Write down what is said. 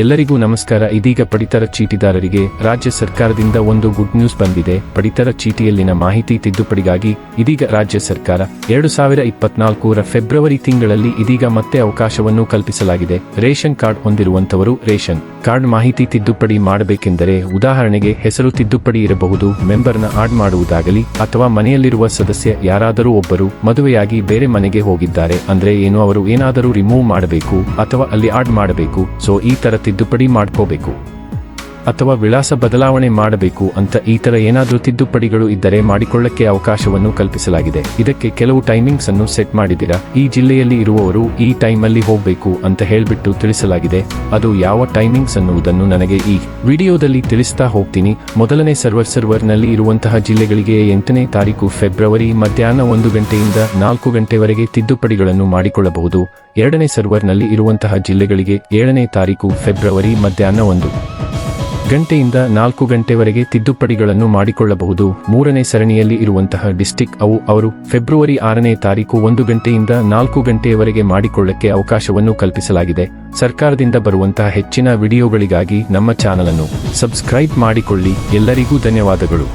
ಎಲ್ಲರಿಗೂ ನಮಸ್ಕಾರ. ಇದೀಗ ಪಡಿತರ ಚೀಟಿದಾರರಿಗೆ ರಾಜ್ಯ ಸರ್ಕಾರದಿಂದ ಒಂದು ಗುಡ್ ನ್ಯೂಸ್ ಬಂದಿದೆ. ಪಡಿತರ ಚೀಟಿಯಲ್ಲಿನ ಮಾಹಿತಿ ತಿದ್ದುಪಡಿಗಾಗಿ ಇದೀಗ ರಾಜ್ಯ ಸರ್ಕಾರ 2024ರ ಫೆಬ್ರವರಿ ತಿಂಗಳಲ್ಲಿ ಇದೀಗ ಮತ್ತೆ ಅವಕಾಶವನ್ನು ಕಲ್ಪಿಸಲಾಗಿದೆ. ರೇಷನ್ ಕಾರ್ಡ್ ಹೊಂದಿರುವಂತವರು ರೇಷನ್ ಕಾರ್ಡ್ ಮಾಹಿತಿ ತಿದ್ದುಪಡಿ ಮಾಡಬೇಕೆಂದರೆ, ಉದಾಹರಣೆಗೆ ಹೆಸರು ತಿದ್ದುಪಡಿ ಇರಬಹುದು, ಮೆಂಬರ್ನ ಆಡ್ ಮಾಡುವುದಾಗಲಿ, ಅಥವಾ ಮನೆಯಲ್ಲಿರುವ ಸದಸ್ಯ ಯಾರಾದರೂ ಒಬ್ಬರು ಮದುವೆಯಾಗಿ ಬೇರೆ ಮನೆಗೆ ಹೋಗಿದ್ದಾರೆ ಅಂದ್ರೆ ಏನು, ಅವರು ಏನಾದರೂ ರಿಮೂವ್ ಮಾಡಬೇಕು ಅಥವಾ ಅಲ್ಲಿ ಆಡ್ ಮಾಡಬೇಕು. ಸೊ ಈ ತರ ತಿದ್ದುಪಡಿ ಮಾಡ್ಕೋಬೇಕು ಅಥವಾ ವಿಳಾಸ ಬದಲಾವಣೆ ಮಾಡಬೇಕು ಅಂತ ಈ ತರ ಏನಾದರೂ ತಿದ್ದುಪಡಿಗಳು ಇದ್ದರೆ ಮಾಡಿಕೊಳ್ಳಕ್ಕೆ ಅವಕಾಶವನ್ನು ಕಲ್ಪಿಸಲಾಗಿದೆ. ಇದಕ್ಕೆ ಕೆಲವು ಟೈಮಿಂಗ್ಸ್ ಅನ್ನು ಸೆಟ್ ಮಾಡಿದಿರಾ. ಈ ಜಿಲ್ಲೆಯಲ್ಲಿ ಇರುವವರು ಈ ಟೈಮ್ ಅಲ್ಲಿ ಹೋಗಬೇಕು ಅಂತ ಹೇಳ್ಬಿಟ್ಟು ತಿಳಿಸಲಾಗಿದೆ. ಅದು ಯಾವ ಟೈಮಿಂಗ್ಸ್ ಅನ್ನುವುದನ್ನು ನನಗೆ ಈ ವಿಡಿಯೋದಲ್ಲಿ ತಿಳಿಸ್ತಾ ಹೋಗ್ತೀನಿ. ಮೊದಲನೇ ಸರ್ವರ್ ನಲ್ಲಿ ಇರುವಂತಹ ಜಿಲ್ಲೆಗಳಿಗೆ 8ನೇ ತಾರೀಕು ಫೆಬ್ರವರಿ ಮಧ್ಯಾಹ್ನ 1 ಗಂಟೆಯಿಂದ 4 ಗಂಟೆವರೆಗೆ ತಿದ್ದುಪಡಿಗಳನ್ನು ಮಾಡಿಕೊಳ್ಳಬಹುದು. ಎರಡನೇ ಸರ್ವರ್ ನಲ್ಲಿ ಇರುವಂತಹ ಜಿಲ್ಲೆಗಳಿಗೆ 7ನೇ ತಾರೀಕು ಫೆಬ್ರವರಿ ಮಧ್ಯಾಹ್ನ 1 ಗಂಟೆಯಿಂದ 4 ಗಂಟೆವರೆಗೆ ತಿದ್ದುಪಡಿಗಳನ್ನು ಮಾಡಿಕೊಳ್ಳಬಹುದು. ಮೂರನೇ ಸರಣಿಯಲ್ಲಿ ಇರುವಂತಹ ಡಿಸ್ಟಿಕ್ ಅವರು ಫೆಬ್ರವರಿ 6ನೇ ತಾರೀಕು 1 ಗಂಟೆಯಿಂದ 4 ಗಂಟೆಯವರೆಗೆ ಮಾಡಿಕೊಳ್ಳಕ್ಕೆ ಅವಕಾಶವನ್ನು ಕಲ್ಪಿಸಲಾಗಿದೆ. ಸರ್ಕಾರದಿಂದ ಬರುವಂತಹ ಹೆಚ್ಚಿನ ವಿಡಿಯೋಗಳಿಗಾಗಿ ನಮ್ಮ ಚಾನಲ್ ಅನ್ನು ಸಬ್ಸ್ಕ್ರೈಬ್ ಮಾಡಿಕೊಳ್ಳಿ. ಎಲ್ಲರಿಗೂ ಧನ್ಯವಾದಗಳು.